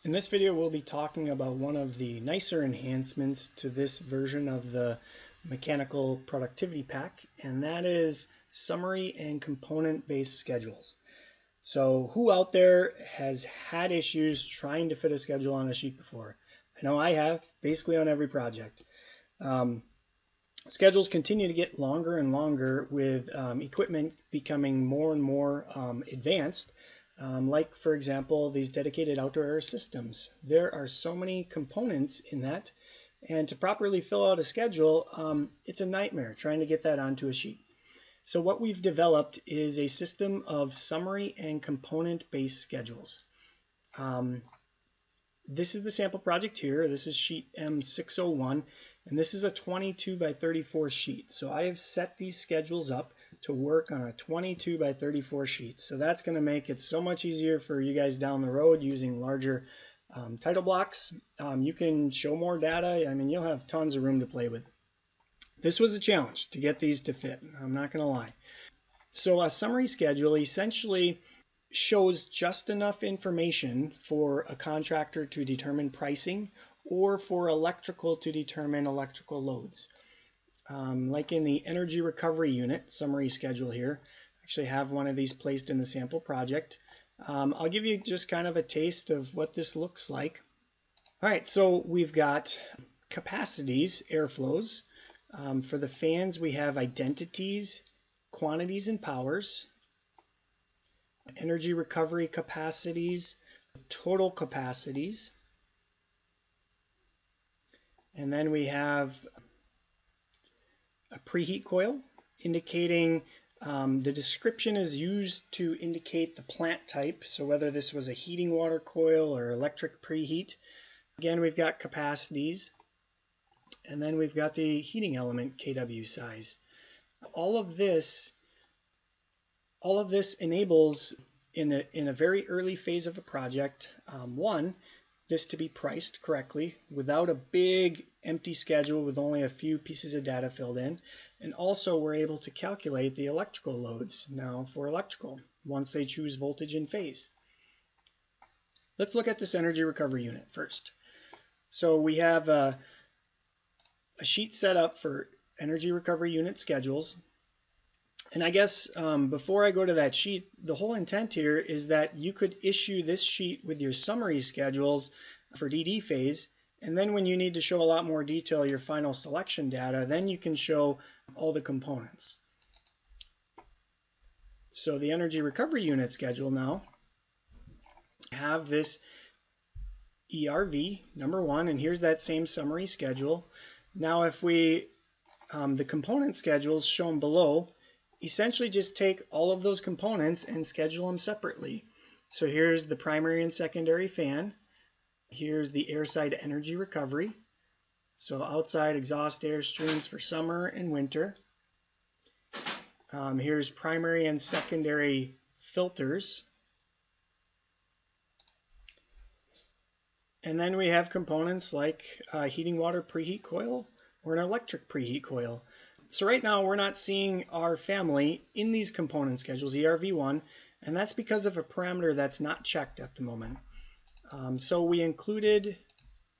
In this video, we'll be talking about one of the nicer enhancements to this version of the Mechanical Productivity Pack, and that is summary and component-based schedules. So who out there has had issues trying to fit a schedule on a sheet before? I know I have, basically on every project. Schedules continue to get longer and longer with equipment becoming more and more advanced. Like, for example, these dedicated outdoor air systems. There are so many components in that, and to properly fill out a schedule, it's a nightmare trying to get that onto a sheet. So what we've developed is a system of summary and component-based schedules. This is the sample project here. This is sheet M601, and this is a 22 by 34 sheet. So I have set these schedules up to work on a 22 by 34 sheet. So that's going to make it so much easier for you guys down the road using larger title blocks. You can show more data. I mean, you'll have tons of room to play with. This was a challenge to get these to fit, I'm not going to lie. So a summary schedule essentially shows just enough information for a contractor to determine pricing or for electrical to determine electrical loads. Like in the energy recovery unit summary schedule here, I actually have one of these placed in the sample project. I'll give you just kind of a taste of what this looks like. All right, so we've got capacities, airflows. For the fans, we have identities, quantities, and powers. Energy recovery capacities, total capacities. And then we have a preheat coil indicating the description is used to indicate the plant type. So whether this was a heating water coil or electric preheat. Again, we've got capacities. And then we've got the heating element kW size. All of this enables in a very early phase of a project, one, this to be priced correctly without a big empty schedule with only a few pieces of data filled in. And also we're able to calculate the electrical loads now for electrical once they choose voltage and phase. Let's look at this energy recovery unit first. So we have a sheet set up for energy recovery unit schedules. And I guess before I go to that sheet, the whole intent here is that you could issue this sheet with your summary schedules for DD phase, and then when you need to show a lot more detail, your final selection data, then you can show all the components. So the energy recovery unit schedule now have this ERV number one, and here's that same summary schedule. Now if we, the component schedules shown below, essentially just take all of those components and schedule them separately. So here's the primary and secondary fan. Here's the airside energy recovery. So outside exhaust air streams for summer and winter. Here's primary and secondary filters. And then we have components like a heating water preheat coil or an electric preheat coil. So right now we're not seeing our family in these component schedules, ERV1, and that's because of a parameter that's not checked at the moment. So we included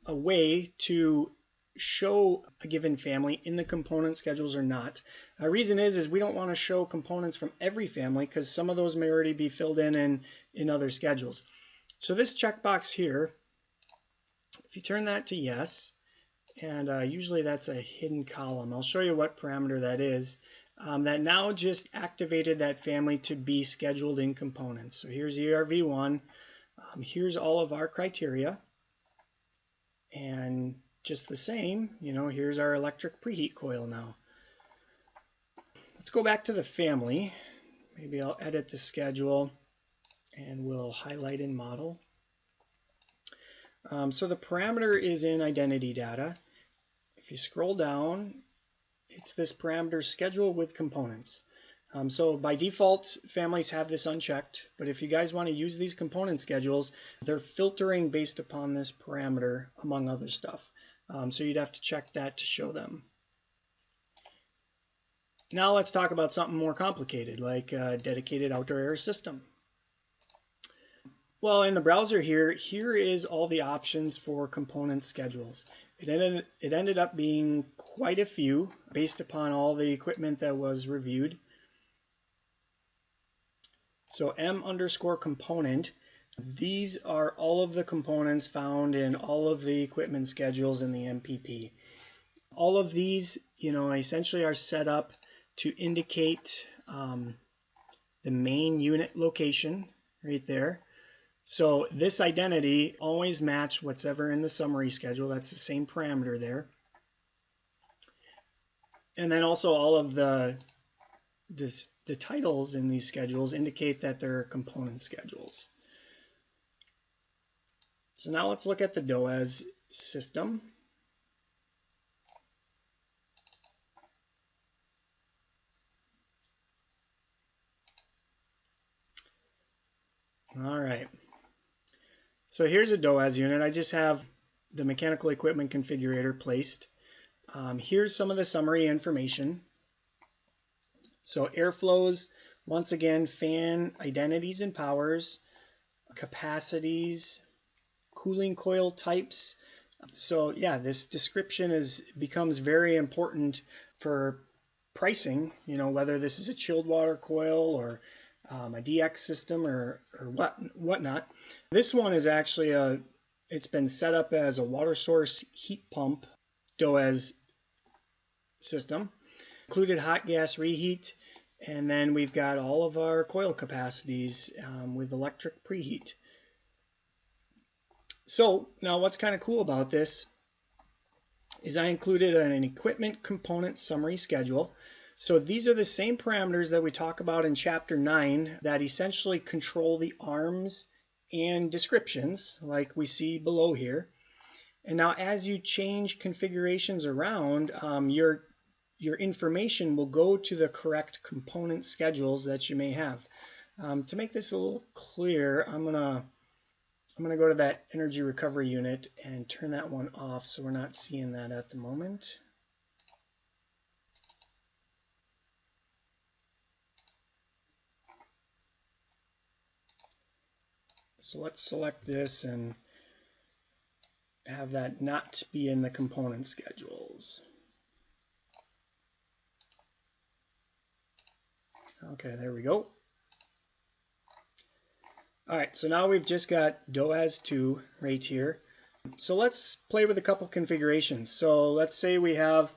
a way to show a given family in the component schedules or not. The reason is we don't want to show components from every family because some of those may already be filled in other schedules. So this checkbox here, if you turn that to yes, and usually that's a hidden column. I'll show you what parameter that is. That now just activated that family to be scheduled in components. So here's ERV1. Here's all of our criteria. And just the same, here's our electric preheat coil now. Let's go back to the family. Maybe I'll edit the schedule and we'll highlight in model. So the parameter is in identity data. If you scroll down, it's this parameter schedule with components. So by default, families have this unchecked, but if you guys want to use these component schedules, they're filtering based upon this parameter, among other stuff. So you'd have to check that to show them. Now let's talk about something more complicated, like a dedicated outdoor air system. Well, in the browser here is all the options for component schedules. It ended up being quite a few based upon all the equipment that was reviewed. So M_component, these are all of the components found in all of the equipment schedules in the MPP. All of these, essentially are set up to indicate the main unit location right there. So this identity always match what's ever in the summary schedule. That's the same parameter there. And then also all of the titles in these schedules indicate that they're component schedules. So now let's look at the DOAS system. All right. So here's a DOAS unit. I just have the mechanical equipment configurator placed. Here's some of the summary information. So airflows, once again, fan identities and powers, capacities, cooling coil types. So yeah, this description becomes very important for pricing, whether this is a chilled water coil or a DX system or whatnot. This one is actually it's been set up as a water source heat pump DOAS system. Included hot gas reheat, and then we've got all of our coil capacities with electric preheat. So now what's kind of cool about this is I included an equipment component summary schedule. So these are the same parameters that we talk about in chapter 9 that essentially control the arms and descriptions like we see below here. And now as you change configurations around, your information will go to the correct component schedules that you may have. To make this a little clear, I'm gonna go to that energy recovery unit and turn that one off so we're not seeing that at the moment. So let's select this and have that not be in the component schedules. Okay, there we go. All right, so now we've just got DOAS 2 right here. So let's play with a couple configurations. So let's say we have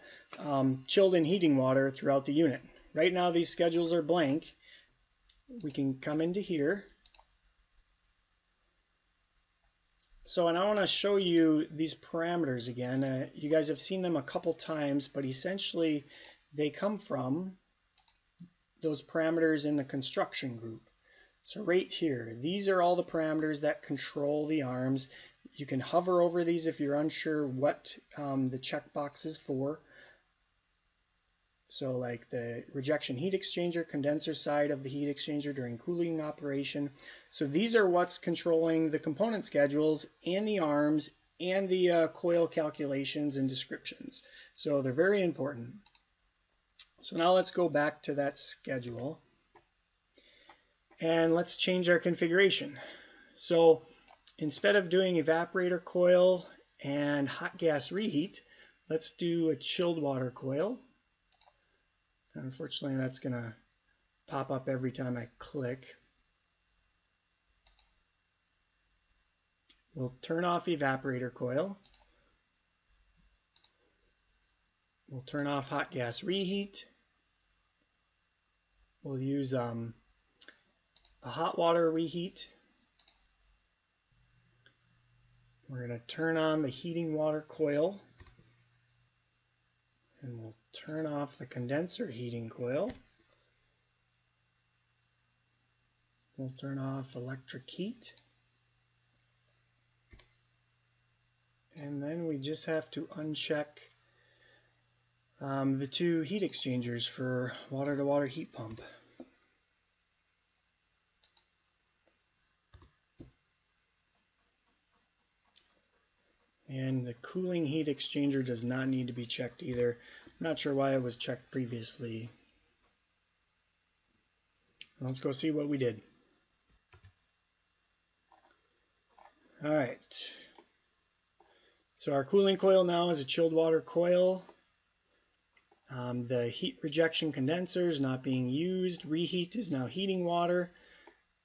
chilled and heating water throughout the unit. Right now these schedules are blank. We can come into here. So, and I want to show you these parameters again. You guys have seen them a couple times, but essentially they come from those parameters in the construction group. So right here, these are all the parameters that control the arms. You can hover over these if you're unsure what the checkbox is for. So like the rejection heat exchanger, condenser side of the heat exchanger during cooling operation. So these are what's controlling the component schedules and the arms and the coil calculations and descriptions. So they're very important. So now let's go back to that schedule and let's change our configuration. So instead of doing evaporator coil and hot gas reheat, let's do a chilled water coil. Unfortunately, that's going to pop up every time I click. We'll turn off evaporator coil. We'll turn off hot gas reheat. We'll use a hot water reheat. We're going to turn on the heating water coil. And we'll turn off the condenser heating coil. We'll turn off electric heat. And then we just have to uncheck the two heat exchangers for water-to-water heat pump. And the cooling heat exchanger does not need to be checked either. I'm not sure why it was checked previously. Let's go see what we did. All right. So our cooling coil now is a chilled water coil. The heat rejection condenser is not being used. Reheat is now heating water.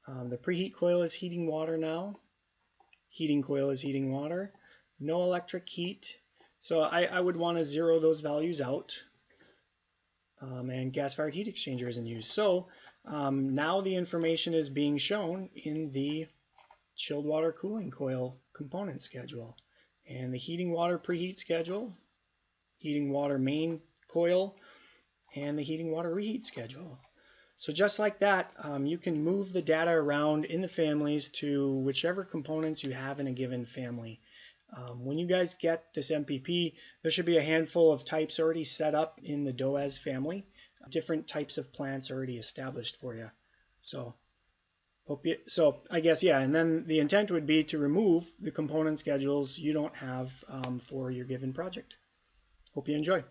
The preheat coil is heating water now. Heating coil is heating water. No electric heat. So I would want to zero those values out. And gas-fired heat exchanger isn't used. So now the information is being shown in the chilled water cooling coil component schedule. And the heating water preheat schedule, heating water main coil, and the heating water reheat schedule. So just like that, you can move the data around in the families to whichever components you have in a given family. When you guys get this MPP, there should be a handful of types already set up in the DOAS family, different types of plants already established for you. So I guess, yeah, and then the intent would be to remove the component schedules you don't have for your given project. Hope you enjoy.